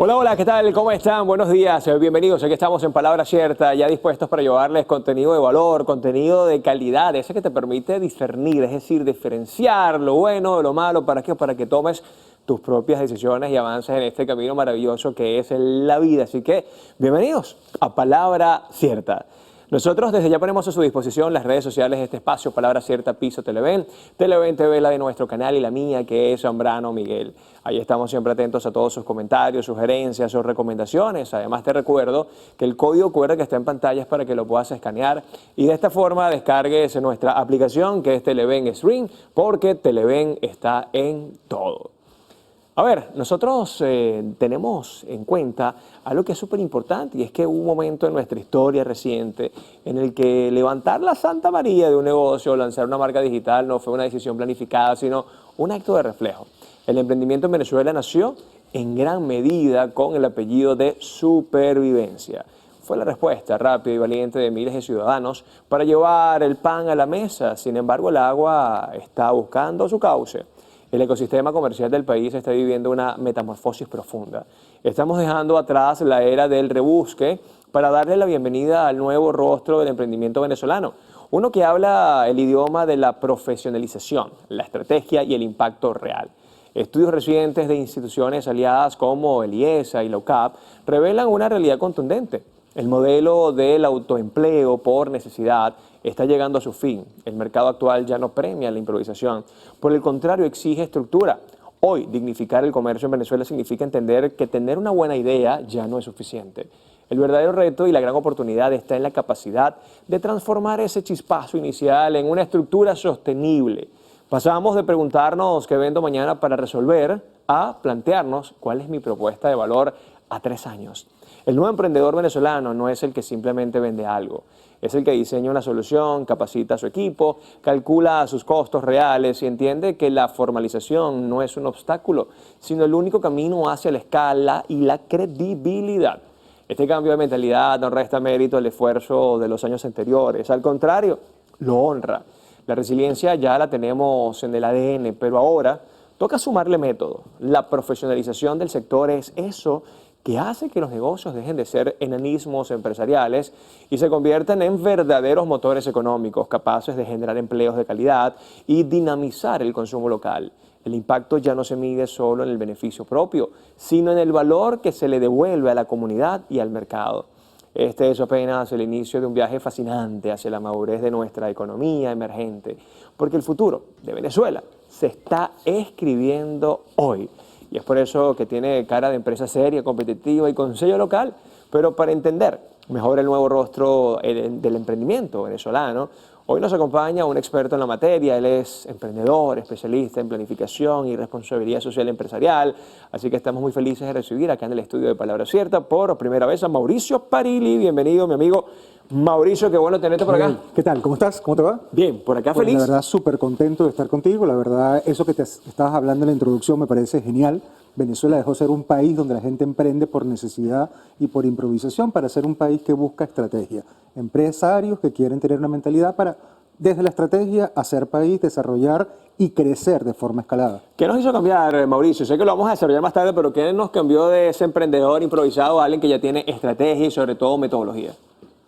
Hola, hola, ¿qué tal? ¿Cómo están? Buenos días, bienvenidos. Aquí estamos en Palabra Cierta, ya dispuestos para llevarles contenido de valor, contenido de calidad, ese que te permite discernir, es decir, diferenciar lo bueno de lo malo. ¿Para qué? Para que tomes tus propias decisiones y avances en este camino maravilloso que es la vida. Así que, bienvenidos a Palabra Cierta. Nosotros desde ya ponemos a su disposición las redes sociales de este espacio, Palabra Cierta, Piso Televen, Televen TV, la de nuestro canal y la mía, que es Zambrano Miguel. Ahí estamos siempre atentos a todos sus comentarios, sugerencias, sus recomendaciones. Además te recuerdo que el código QR que está en pantalla es para que lo puedas escanear y de esta forma descargues nuestra aplicación que es Televen Stream, porque Televen está en todo. A ver, nosotros tenemos en cuenta algo que es súper importante y es que hubo un momento en nuestra historia reciente en el que levantar la Santa María de un negocio o lanzar una marca digital no fue una decisión planificada, sino un acto de reflejo. El emprendimiento en Venezuela nació en gran medida con el apellido de supervivencia. Fue la respuesta rápida y valiente de miles de ciudadanos para llevar el pan a la mesa. Sin embargo, el agua está buscando su cauce. El ecosistema comercial del país está viviendo una metamorfosis profunda. Estamos dejando atrás la era del rebusque para darle la bienvenida al nuevo rostro del emprendimiento venezolano. Uno que habla el idioma de la profesionalización, la estrategia y el impacto real. Estudios recientes de instituciones aliadas como el IESA y la UCAP revelan una realidad contundente. El modelo del autoempleo por necesidad está llegando a su fin. El mercado actual ya no premia la improvisación. Por el contrario, exige estructura. Hoy, dignificar el comercio en Venezuela significa entender que tener una buena idea ya no es suficiente. El verdadero reto y la gran oportunidad está en la capacidad de transformar ese chispazo inicial en una estructura sostenible. Pasamos de preguntarnos qué vendo mañana para resolver a plantearnos cuál es mi propuesta de valor a 3 años. El nuevo emprendedor venezolano no es el que simplemente vende algo, es el que diseña una solución, capacita a su equipo, calcula sus costos reales y entiende que la formalización no es un obstáculo, sino el único camino hacia la escala y la credibilidad. Este cambio de mentalidad no resta mérito al esfuerzo de los años anteriores, al contrario, lo honra. La resiliencia ya la tenemos en el ADN, pero ahora toca sumarle método. La profesionalización del sector es eso que hace que los negocios dejen de ser enanismos empresariales y se conviertan en verdaderos motores económicos capaces de generar empleos de calidad y dinamizar el consumo local. El impacto ya no se mide solo en el beneficio propio, sino en el valor que se le devuelve a la comunidad y al mercado. Este es apenas el inicio de un viaje fascinante hacia la madurez de nuestra economía emergente, porque el futuro de Venezuela se está escribiendo hoy. Y es por eso que tiene cara de empresa seria, competitiva y con sello local. Pero para entender mejor el nuevo rostro del emprendimiento venezolano, hoy nos acompaña un experto en la materia. Él es emprendedor, especialista en planificación y responsabilidad social empresarial. Así que estamos muy felices de recibir acá en el estudio de Palabra Cierta por primera vez a Mauricio Parili. Bienvenido, mi amigo Mauricio, qué bueno tenerte por acá. ¿Qué tal? ¿Cómo estás? ¿Cómo te va? Bien, por acá Pues feliz. la verdad, súper contento de estar contigo. La verdad, eso que te estabas hablando en la introducción me parece genial. Venezuela dejó de ser un país donde la gente emprende por necesidad y por improvisación para ser un país que busca estrategia. Empresarios que quieren tener una mentalidad para, desde la estrategia, hacer país, desarrollar y crecer de forma escalada. ¿Qué nos hizo cambiar, Mauricio? Sé que lo vamos a desarrollar más tarde, pero ¿qué nos cambió de ese emprendedor improvisado a alguien que ya tiene estrategia y sobre todo metodología?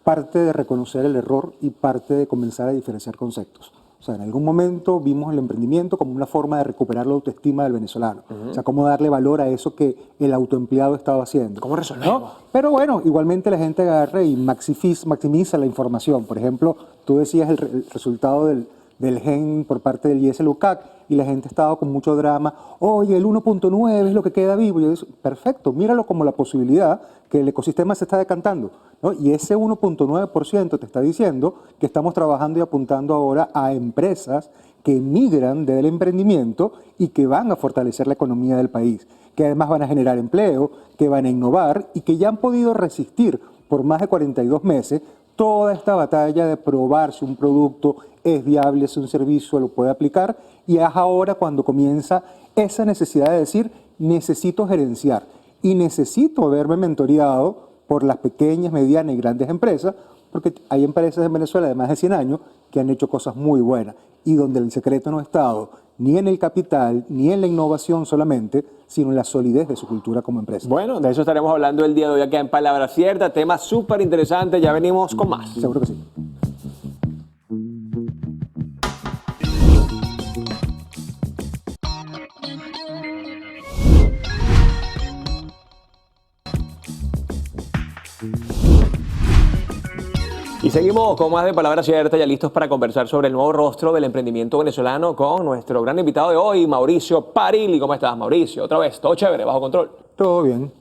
Parte de reconocer el error y parte de comenzar a diferenciar conceptos. O sea, en algún momento vimos el emprendimiento como una forma de recuperar la autoestima del venezolano. O sea, cómo darle valor a eso que el autoempleado estaba haciendo. ¿Cómo resolvemos? ¿No? Pero bueno, igualmente la gente agarra y maximiza la información. Por ejemplo, tú decías el resultado del gen por parte del IES-LUCAC y la gente estaba con mucho drama. Oye, el 1.9 es lo que queda vivo. Y yo digo, perfecto, míralo como la posibilidad que el ecosistema se está decantando, ¿no? Y ese 1.9% te está diciendo que estamos trabajando y apuntando ahora a empresas que migran del emprendimiento y que van a fortalecer la economía del país, que además van a generar empleo, que van a innovar y que ya han podido resistir por más de 42 meses toda esta batalla de probar si un producto es viable, si un servicio lo puede aplicar, y es ahora cuando comienza esa necesidad de decir, necesito gerenciar y necesito haberme mentoreado por las pequeñas, medianas y grandes empresas porque hay empresas en Venezuela de más de 100 años que han hecho cosas muy buenas y donde el secreto no ha estado ni en el capital, ni en la innovación solamente, sino en la solidez de su cultura como empresa. Bueno, de eso estaremos hablando el día de hoy acá en Palabra Cierta. Tema súper interesante. Ya venimos con más. Seguro que sí. Y seguimos con más de Palabra Cierta, ya listos para conversar sobre el nuevo rostro del emprendimiento venezolano con nuestro gran invitado de hoy, Mauricio Parilli. ¿Cómo estás, Mauricio? Otra vez, todo chévere, bajo control. Todo bien.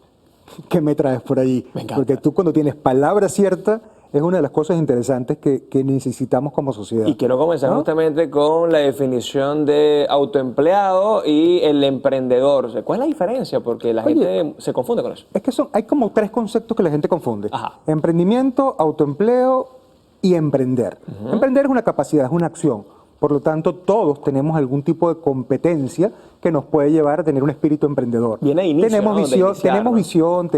¿Qué me traes por allí? Me encanta. Porque tú cuando tienes palabra cierta es una de las cosas interesantes que necesitamos como sociedad. Y quiero comenzar ¿no? justamente con la definición de autoempleado y el emprendedor. O sea, ¿cuál es la diferencia? Porque la Oye, gente se confunde con eso. Es que hay como tres conceptos que la gente confunde. Ajá. Emprendimiento, autoempleo y emprender. Emprender es una capacidad, es una acción. Por lo tanto, todos tenemos algún tipo de competencia que nos puede llevar a tener un espíritu emprendedor. Viene de inicio, tenemos ¿no? De visión, iniciar, tenemos ¿no? visión,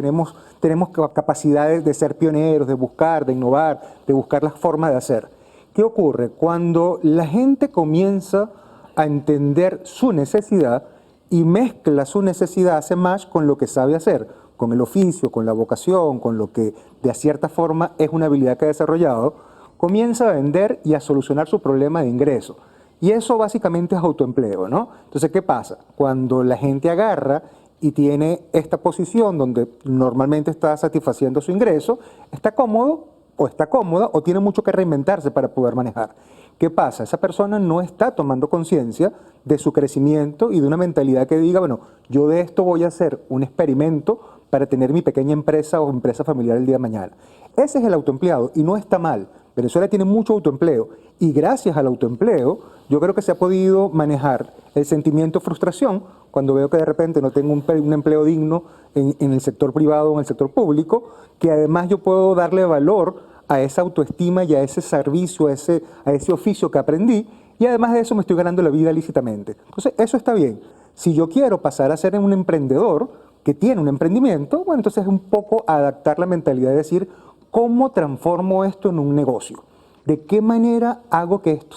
tenemos capacidades de ser pioneros, de buscar, de innovar, de buscar las formas de hacer. ¿Qué ocurre? Cuando la gente comienza a entender su necesidad y mezcla su necesidad, hace match con lo que sabe hacer, con el oficio, con la vocación, con lo que de cierta forma es una habilidad que ha desarrollado, comienza a vender y a solucionar su problema de ingreso. Y eso básicamente es autoempleo, ¿no? Entonces, ¿qué pasa? Cuando la gente agarra y tiene esta posición donde normalmente está satisfaciendo su ingreso, está cómodo o está cómoda o tiene mucho que reinventarse para poder manejar. ¿Qué pasa? Esa persona no está tomando conciencia de su crecimiento y de una mentalidad que diga, bueno, yo de esto voy a hacer un experimento para tener mi pequeña empresa o empresa familiar el día de mañana. Ese es el autoempleado y no está mal. Venezuela tiene mucho autoempleo y gracias al autoempleo yo creo que se ha podido manejar el sentimiento de frustración cuando veo que de repente no tengo un empleo digno en el sector privado o en el sector público, que además yo puedo darle valor a esa autoestima y a ese servicio, a ese oficio que aprendí, y además de eso me estoy ganando la vida lícitamente. Entonces eso está bien. Si yo quiero pasar a ser un emprendedor que tiene un emprendimiento, bueno, entonces es un poco adaptar la mentalidad de decir, ¿cómo transformo esto en un negocio? ¿De qué manera hago que esto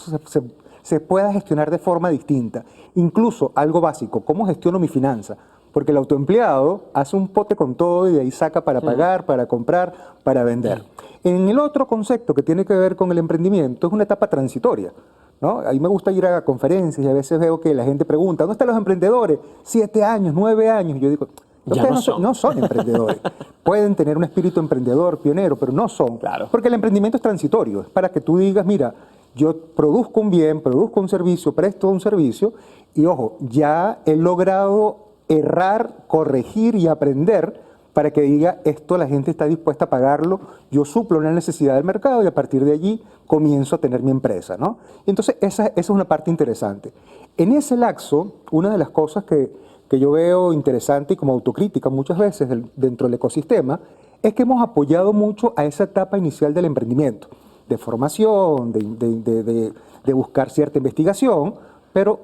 se pueda gestionar de forma distinta? Incluso algo básico, ¿cómo gestiono mi finanza? Porque el autoempleado hace un pote con todo y de ahí saca para pagar, para comprar, para vender. En el otro concepto que tiene que ver con el emprendimiento es una etapa transitoria, ¿no? A mí me gusta ir a conferencias y a veces veo que la gente pregunta, ¿dónde están los emprendedores? 7 años, 9 años. Y yo digo, Ya ustedes no son emprendedores. Pueden tener un espíritu emprendedor, pionero, pero no son. Claro. Porque el emprendimiento es transitorio. Es para que tú digas, mira, yo produzco un bien, produzco un servicio, presto un servicio y, ojo, ya he logrado errar, corregir y aprender para que diga, esto la gente está dispuesta a pagarlo, yo suplo una necesidad del mercado y a partir de allí comienzo a tener mi empresa, ¿no? Entonces, esa es una parte interesante. En ese lapso, una de las cosas que yo veo interesante y como autocrítica muchas veces dentro del ecosistema, es que hemos apoyado mucho a esa etapa inicial del emprendimiento, de formación, de buscar cierta investigación, pero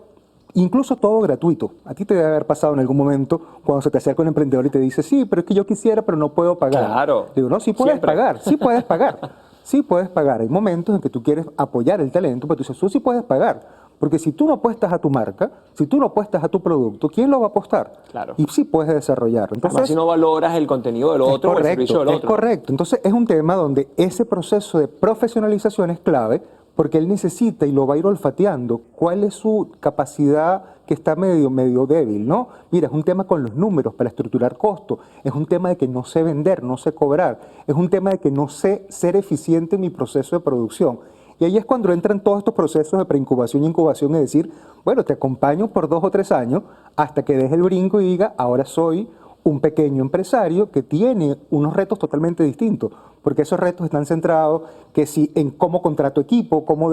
incluso todo gratuito. A ti te debe haber pasado en algún momento cuando se te acerca un emprendedor y te dice, sí, pero es que yo quisiera, pero no puedo pagar. Claro. Digo, no, sí puedes Siempre. pagar, sí puedes pagar. Sí puedes pagar. Hay momentos en que tú quieres apoyar el talento, pero tú dices, tú sí puedes pagar. Porque si tú no apuestas a tu marca, si tú no apuestas a tu producto, ¿quién lo va a apostar? Claro. Y sí puedes desarrollarlo. Entonces, Además, si no valoras el contenido del otro o el servicio del es otro. correcto. Entonces es un tema donde ese proceso de profesionalización es clave porque él necesita y lo va a ir olfateando cuál es su capacidad que está medio débil, ¿no? Mira, es un tema con los números para estructurar costos, es un tema de que no sé vender, no sé cobrar, es un tema de que no sé ser eficiente en mi proceso de producción. Y ahí es cuando entran todos estos procesos de preincubación y incubación y decir, bueno, te acompaño por 2 o 3 años hasta que deje el brinco y diga, ahora soy un pequeño empresario que tiene unos retos totalmente distintos, porque esos retos están centrados que si en cómo contrato equipo, cómo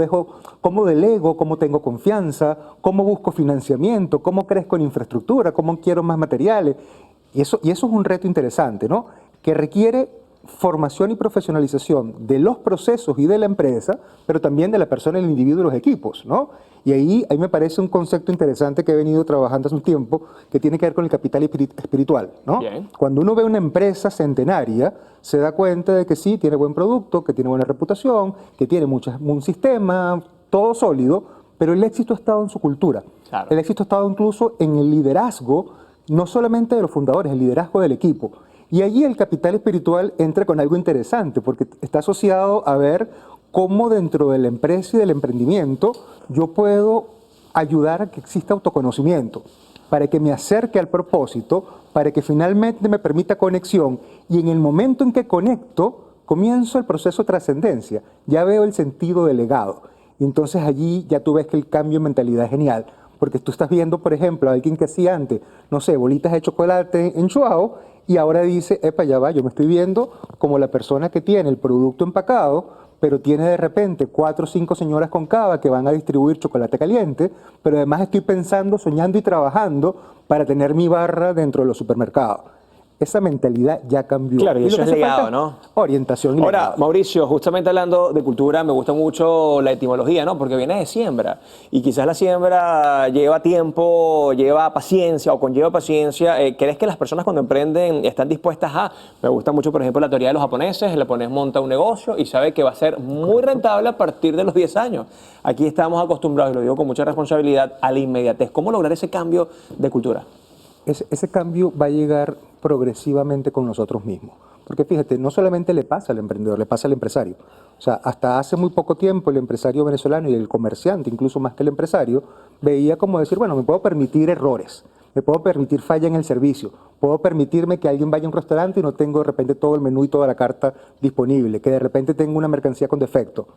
delego, cómo tengo confianza, cómo busco financiamiento, cómo crezco en infraestructura, cómo quiero más materiales. Y eso es un reto interesante, ¿no? Que requiere formación y profesionalización de los procesos y de la empresa, pero también de la persona, el individuo y los equipos, ¿no? Y ahí me parece un concepto interesante que he venido trabajando hace un tiempo, que tiene que ver con el capital espiritual, ¿no? Bien. Cuando uno ve una empresa centenaria, se da cuenta de que sí, tiene buen producto, que tiene buena reputación, que tiene un sistema, todo sólido, pero el éxito ha estado en su cultura. Claro. El éxito ha estado incluso en el liderazgo, no solamente de los fundadores, el liderazgo del equipo. Y allí el capital espiritual entra con algo interesante, porque está asociado a ver cómo dentro de la empresa y del emprendimiento yo puedo ayudar a que exista autoconocimiento, para que me acerque al propósito, para que finalmente me permita conexión, y en el momento en que conecto, comienzo el proceso de trascendencia, ya veo el sentido del legado. Y entonces allí ya tú ves que el cambio de mentalidad es genial, porque tú estás viendo, por ejemplo, a alguien que hacía antes, no sé, bolitas de chocolate en Chuao, y ahora dice, epa, ya va, yo me estoy viendo como la persona que tiene el producto empacado, pero tiene de repente 4 o 5 señoras con cava que van a distribuir chocolate caliente, pero además estoy pensando, soñando y trabajando para tener mi barra dentro de los supermercados. Esa mentalidad ya cambió. Claro, y lo eso que es hace legado, falta ¿no? Orientación y Ahora, legado. Mauricio, justamente hablando de cultura, me gusta mucho la etimología, ¿no? Porque viene de siembra. Y quizás la siembra lleva tiempo, lleva paciencia o conlleva paciencia. ¿Crees que las personas cuando emprenden están dispuestas a...? Me gusta mucho, por ejemplo, la teoría de los japoneses. El japonés monta un negocio y sabe que va a ser muy rentable a partir de los 10 años. Aquí estamos acostumbrados, y lo digo con mucha responsabilidad, a la inmediatez. ¿Cómo lograr ese cambio de cultura? Ese cambio va a llegar progresivamente con nosotros mismos. Porque fíjate, no solamente le pasa al emprendedor, le pasa al empresario. O sea, hasta hace muy poco tiempo el empresario venezolano y el comerciante, incluso más que el empresario, veía como decir, bueno, me puedo permitir errores, me puedo permitir falla en el servicio, puedo permitirme que alguien vaya a un restaurante y no tengo de repente todo el menú y toda la carta disponible, que de repente tengo una mercancía con defecto.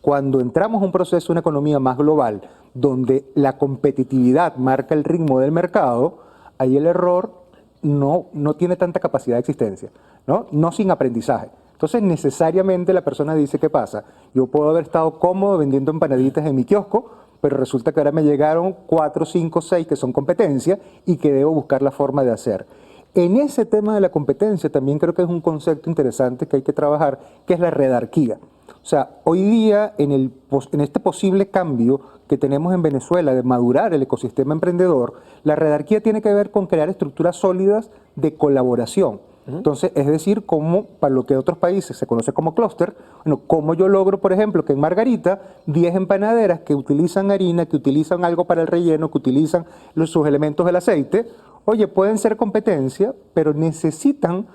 Cuando entramos a un proceso, una economía más global, donde la competitividad marca el ritmo del mercado, ahí el error no tiene tanta capacidad de existencia, no sin aprendizaje. Entonces, necesariamente la persona dice, ¿qué pasa? Yo puedo haber estado cómodo vendiendo empanaditas en mi kiosco, pero resulta que ahora me llegaron 4, 5, 6 que son competencia y que debo buscar la forma de hacer. En ese tema de la competencia también creo que es un concepto interesante que hay que trabajar, que es la redarquía. O sea, hoy día en este posible cambio que tenemos en Venezuela de madurar el ecosistema emprendedor, la redarquía tiene que ver con crear estructuras sólidas de colaboración. Entonces, es decir, como para lo que en otros países se conoce como clúster, bueno, cómo yo logro, por ejemplo, que en Margarita 10 empanaderas que utilizan harina, que utilizan algo para el relleno, que utilizan sus elementos del aceite, oye, pueden ser competencia, pero necesitan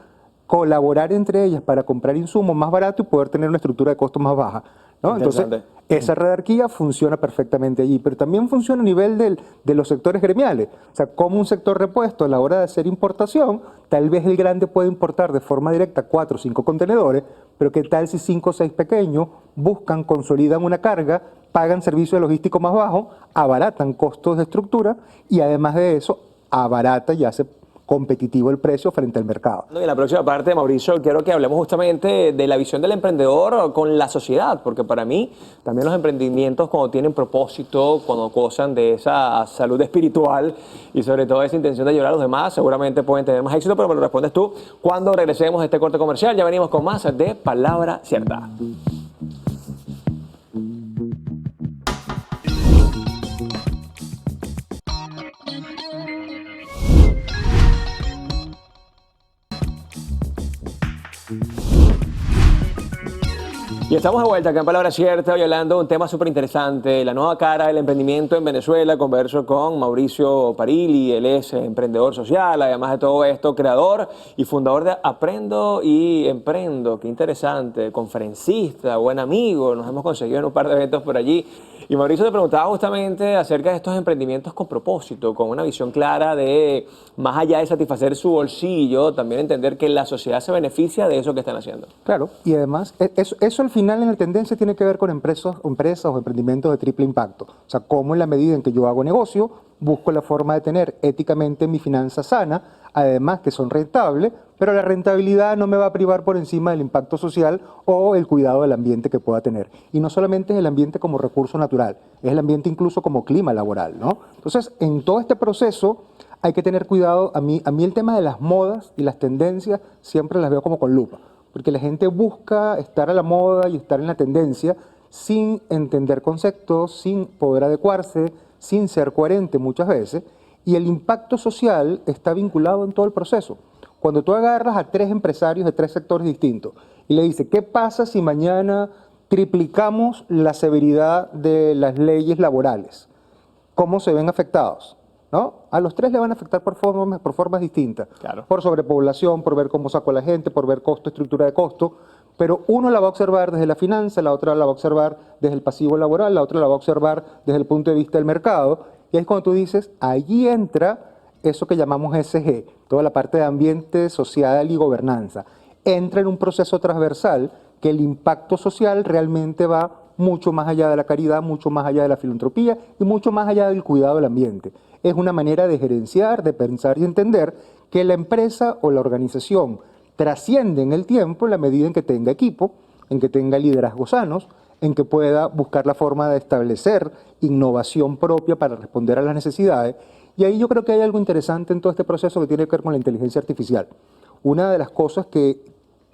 colaborar entre ellas para comprar insumos más baratos y poder tener una estructura de costos más baja, ¿no? Entonces, esa redarquía funciona perfectamente allí, pero también funciona a nivel de los sectores gremiales. O sea, como un sector repuesto a la hora de hacer importación, tal vez el grande puede importar de forma directa 4 o 5 contenedores, pero ¿qué tal si 5 o 6 pequeños buscan, consolidan una carga, pagan servicio logístico más bajo, abaratan costos de estructura y además de eso, abarata y hace competitivo el precio frente al mercado? Y en la próxima parte, Mauricio, quiero que hablemos justamente de la visión del emprendedor con la sociedad, porque para mí también los emprendimientos cuando tienen propósito, cuando gozan de esa salud espiritual y sobre todo esa intención de ayudar a los demás, seguramente pueden tener más éxito, pero me lo respondes tú cuando regresemos de este corte comercial. Ya venimos con más de Palabra Cierta. Y estamos de vuelta acá en Palabra Cierta, hoy hablando de un tema súper interesante, la nueva cara del emprendimiento en Venezuela. Converso con Mauricio Parilli, él es emprendedor social, además de todo esto, creador y fundador de Aprendo y Emprendo. Qué interesante, conferencista, buen amigo, nos hemos conseguido en un par de eventos por allí. Y Mauricio te preguntaba justamente acerca de estos emprendimientos con propósito, con una visión clara de, más allá de satisfacer su bolsillo, también entender que la sociedad se beneficia de eso que están haciendo. Claro, y además, eso al final en la tendencia tiene que ver con empresas o emprendimientos de triple impacto. O sea, cómo en la medida en que yo hago negocio, busco la forma de tener éticamente mi finanza sana, además que son rentables, pero la rentabilidad no me va a privar por encima del impacto social o el cuidado del ambiente que pueda tener. Y no solamente es el ambiente como recurso natural, es el ambiente incluso como clima laboral, ¿no? Entonces, en todo este proceso hay que tener cuidado. A mí el tema de las modas y las tendencias siempre las veo como con lupa. porque la gente busca estar a la moda y estar en la tendencia sin entender conceptos, sin poder adecuarse, sin ser coherente muchas veces, y el impacto social está vinculado en todo el proceso. Cuando tú agarras a 3 empresarios de 3 sectores distintos y le dices, ¿qué pasa si mañana triplicamos la severidad de las leyes laborales? ¿Cómo se ven afectados? ¿No? A los 3 le van a afectar por formas distintas. Claro. Por sobrepoblación, por ver cómo saco a la gente, por ver costo, estructura de costo. Pero uno la va a observar desde la finanza, la otra la va a observar desde el pasivo laboral, la otra la va a observar desde el punto de vista del mercado. Y es cuando tú dices, allí entra eso que llamamos ESG, toda la parte de ambiente, social y gobernanza. Entra en un proceso transversal que el impacto social realmente va mucho más allá de la caridad, mucho más allá de la filantropía y mucho más allá del cuidado del ambiente. Es una manera de gerenciar, de pensar y entender que la empresa o la organización trasciende en el tiempo en la medida en que tenga equipo, en que tenga liderazgos sanos, en que pueda buscar la forma de establecer innovación propia para responder a las necesidades. Y ahí yo creo que hay algo interesante en todo este proceso que tiene que ver con la inteligencia artificial. Una de las cosas que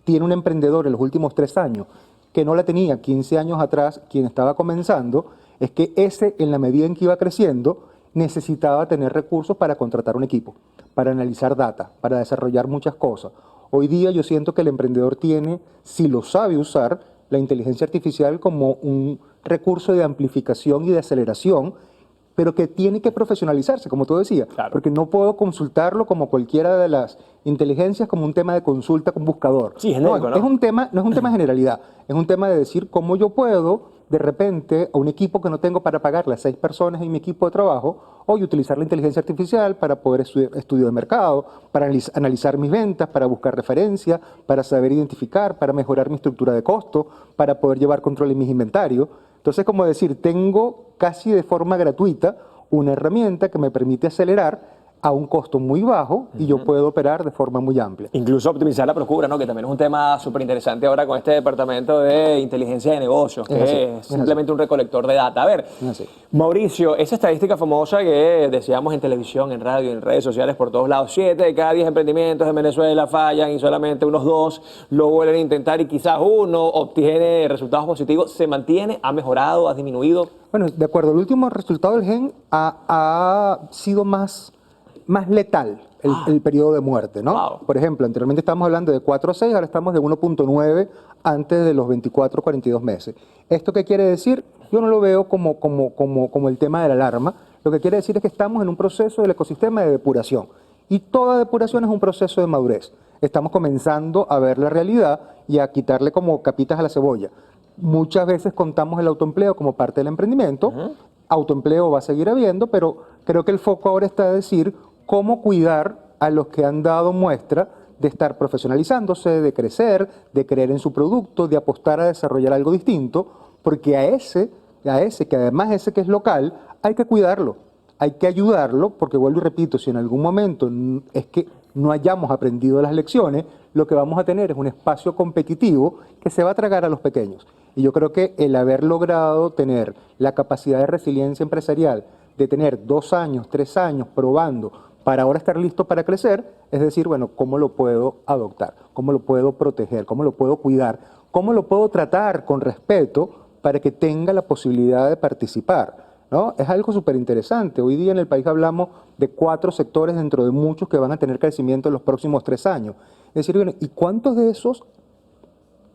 tiene un emprendedor en los últimos 3 años, que no la tenía 15 años atrás quien estaba comenzando, es que ese, en la medida en que iba creciendo, necesitaba tener recursos para contratar un equipo, para analizar data, para desarrollar muchas cosas. Hoy día yo siento que el emprendedor tiene, si lo sabe usar, la inteligencia artificial como un recurso de amplificación y de aceleración, pero que tiene que profesionalizarse, como tú decías, Claro. porque no puedo consultarlo como cualquiera de las inteligencias, como un tema de consulta con buscador. Sí, genérico, ¿no? Es un tema, no es un tema de generalidad, es un tema de decir cómo yo puedo, de repente, a un equipo que no tengo para pagarle a 6 personas en mi equipo de trabajo, hoy utilizar la inteligencia artificial para poder estudio de mercado, para analizar mis ventas, para buscar referencias, para saber identificar, para mejorar mi estructura de costo, para poder llevar control en mis inventarios. Entonces, como decir, tengo casi de forma gratuita una herramienta que me permite acelerar a un costo muy bajo y yo puedo operar de forma muy amplia. Incluso optimizar la procura, ¿no? Que también es un tema súper interesante ahora con este departamento de inteligencia de negocios, que Es así, es es simplemente un recolector de data. A ver, Es así. Mauricio, esa estadística famosa que decíamos en televisión, en radio, en redes sociales, por todos lados, 7 de cada 10 emprendimientos en Venezuela fallan y solamente unos 2 lo vuelven a intentar y quizás uno obtiene resultados positivos, ¿se mantiene? ¿Ha mejorado? ¿Ha disminuido? Bueno, de acuerdo, el último resultado del GEN ha sido más letal el periodo de muerte, ¿no? Wow. Por ejemplo, anteriormente estábamos hablando de 4 a 6, ahora estamos de 1.9 antes de los 24 o 42 meses. ¿Esto qué quiere decir? Yo no lo veo como el tema de la alarma. Lo que quiere decir es que estamos en un proceso del ecosistema de depuración. Y toda depuración es un proceso de madurez. Estamos comenzando a ver la realidad y a quitarle como capitas a la cebolla. Muchas veces contamos el autoempleo como parte del emprendimiento. Autoempleo va a seguir habiendo, pero creo que el foco ahora está en decir cómo cuidar a los que han dado muestra de estar profesionalizándose, de crecer, de creer en su producto, de apostar a desarrollar algo distinto, porque a ese, que además ese que es local, hay que cuidarlo, hay que ayudarlo, porque vuelvo y repito, si en algún momento es que no hayamos aprendido las lecciones, lo que vamos a tener es un espacio competitivo que se va a tragar a los pequeños. Y yo creo que el haber logrado tener la capacidad de resiliencia empresarial, de tener 2 años, 3 años probando para ahora estar listo para crecer, es decir, bueno, ¿cómo lo puedo adoptar? ¿Cómo lo puedo proteger? ¿Cómo lo puedo cuidar? ¿Cómo lo puedo tratar con respeto para que tenga la posibilidad de participar? ¿No? Es algo súper interesante. Hoy día en el país hablamos de 4 sectores dentro de muchos que van a tener crecimiento en los próximos 3 años. Es decir, bueno, ¿y cuántos de esos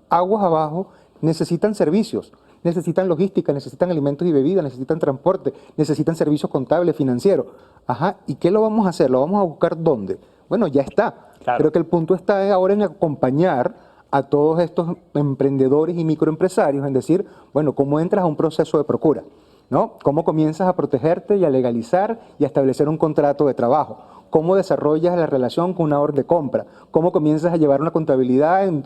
aguas abajo necesitan servicios? Necesitan logística, necesitan alimentos y bebidas, necesitan transporte, necesitan servicios contables, financieros. Ajá, ¿y qué lo vamos a hacer? ¿Lo vamos a buscar dónde? Bueno, ya está. Claro. Creo que el punto está ahora en acompañar a todos estos emprendedores y microempresarios en decir, bueno, ¿cómo entras a un proceso de procura? ¿No? ¿Cómo comienzas a protegerte y a legalizar y a establecer un contrato de trabajo? ¿Cómo desarrollas la relación con una orden de compra? ¿Cómo comienzas a llevar una contabilidad en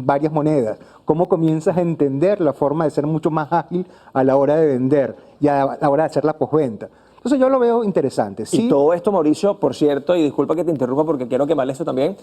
varias monedas? ¿Cómo comienzas a entender la forma de ser mucho más ágil a la hora de vender y a la hora de hacer la postventa? Entonces yo lo veo interesante. Y Sí, todo esto, Mauricio, por cierto, y disculpa que te interrumpa porque quiero quemarle esto también,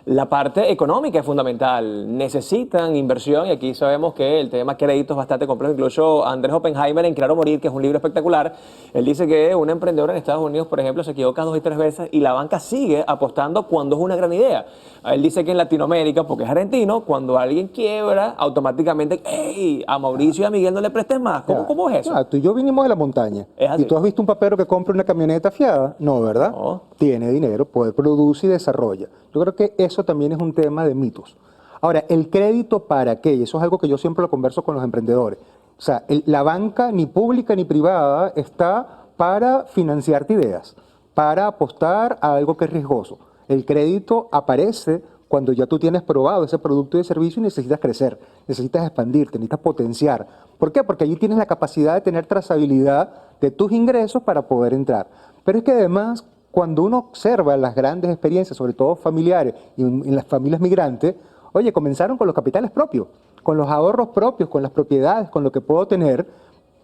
La parte económica es fundamental. Necesitan inversión y aquí sabemos que el tema crédito es bastante complejo. Incluso Andrés Oppenheimer en Crear o Morir, que es un libro espectacular, él dice que un emprendedor en Estados Unidos, por ejemplo, se equivoca 2 y 3 veces y la banca sigue apostando cuando es una gran idea. Él dice que en Latinoamérica, porque es argentino, cuando alguien quiebra, automáticamente, ¡hey! A Mauricio y a Miguel no le prestes más. ¿Cómo es eso? Tú y yo vinimos de la montaña. Es así. ¿Y tú has visto un papero que compra una camioneta fiada? No, ¿verdad? No. Tiene dinero, puede produce y desarrolla. Yo creo que eso también es un tema de mitos. Ahora, ¿el crédito para qué? Y eso es algo que yo siempre lo converso con los emprendedores. O sea, la banca, ni pública ni privada, está para financiarte ideas, para apostar a algo que es riesgoso. El crédito aparece cuando ya tú tienes probado ese producto y servicio y necesitas crecer, necesitas expandirte, necesitas potenciar. ¿Por qué? Porque allí tienes la capacidad de tener trazabilidad de tus ingresos para poder entrar. Pero es que además, cuando uno observa las grandes experiencias, sobre todo familiares y en las familias migrantes, oye, comenzaron con los capitales propios, con los ahorros propios, con las propiedades, con lo que puedo tener,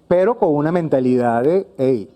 pero con una mentalidad de, hey,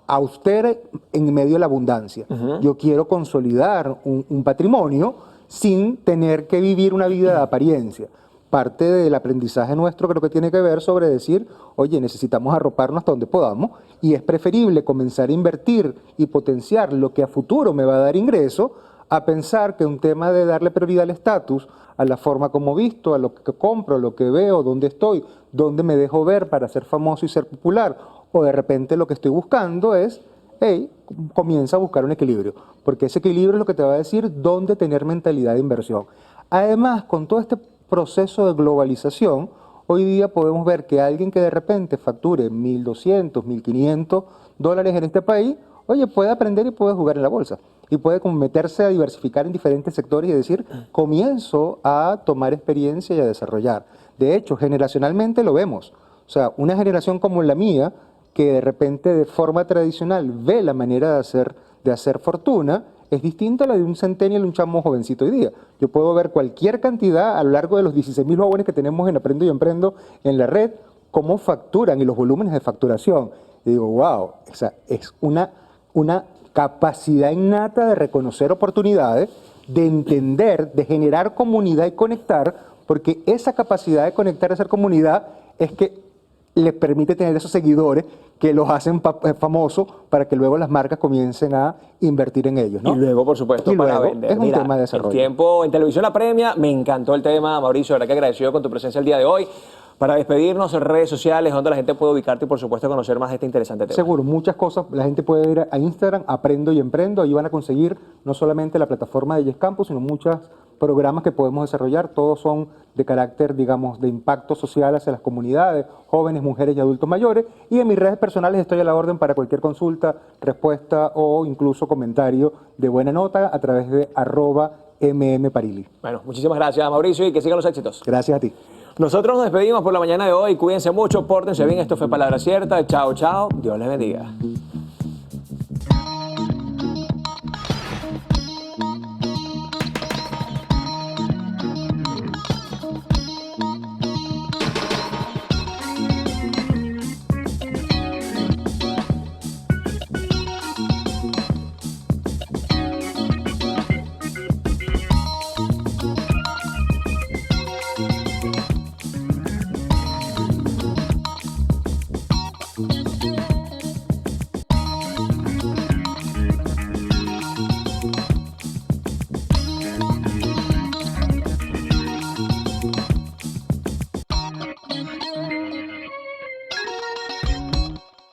austera en medio de la abundancia. Yo quiero consolidar un patrimonio sin tener que vivir una vida de apariencia. Parte del aprendizaje nuestro creo que tiene que ver sobre decir, oye, necesitamos arroparnos hasta donde podamos y es preferible comenzar a invertir y potenciar lo que a futuro me va a dar ingreso a pensar que un tema de darle prioridad al estatus, a la forma como visto, a lo que compro, a lo que veo, dónde estoy, dónde me dejo ver para ser famoso y ser popular, o de repente lo que estoy buscando es, hey, comienza a buscar un equilibrio, porque ese equilibrio es lo que te va a decir dónde tener mentalidad de inversión. Además, con todo este proceso de globalización, hoy día podemos ver que alguien que de repente facture $1.200, $1.500 en este país, oye, puede aprender y puede jugar en la bolsa. Y puede como meterse a diversificar en diferentes sectores y decir, comienzo a tomar experiencia y a desarrollar. De hecho, generacionalmente lo vemos. O sea, una generación como la mía, que de repente de forma tradicional ve la manera de hacer fortuna, es distinta a la de un centennial, un chamo jovencito hoy día. Yo puedo ver cualquier cantidad a lo largo de los 16.000 jóvenes que tenemos en Aprendo y Emprendo en la red, cómo facturan y los volúmenes de facturación. Y digo, wow, o sea, es una capacidad innata de reconocer oportunidades, de entender, de generar comunidad y conectar, porque esa capacidad de conectar y hacer comunidad es que les permite tener esos seguidores que los hacen famosos para que luego las marcas comiencen a invertir en ellos, ¿no? Y luego, por supuesto, y para luego, vender. es un Mira, tema de desarrollo. El tiempo en televisión la premia. Me encantó el tema, Mauricio. Verdad que agradecido con tu presencia el día de hoy. Para despedirnos, redes sociales, donde la gente puede ubicarte y, por supuesto, conocer más de este interesante tema. Seguro, muchas cosas. La gente puede ir a Instagram, Aprendo y Emprendo. Ahí van a conseguir no solamente la plataforma de Yes Campus, sino muchos programas que podemos desarrollar. Todos son de carácter, digamos, de impacto social hacia las comunidades, jóvenes, mujeres y adultos mayores. Y en mis redes personales estoy a la orden para cualquier consulta, respuesta o incluso comentario de buena nota a través de @mmparili. Bueno, muchísimas gracias, Mauricio, y que sigan los éxitos. Gracias a ti. Nosotros nos despedimos por la mañana de hoy. Cuídense mucho, pórtense bien. Esto fue Palabra Cierta. Chao, chao. Dios les bendiga.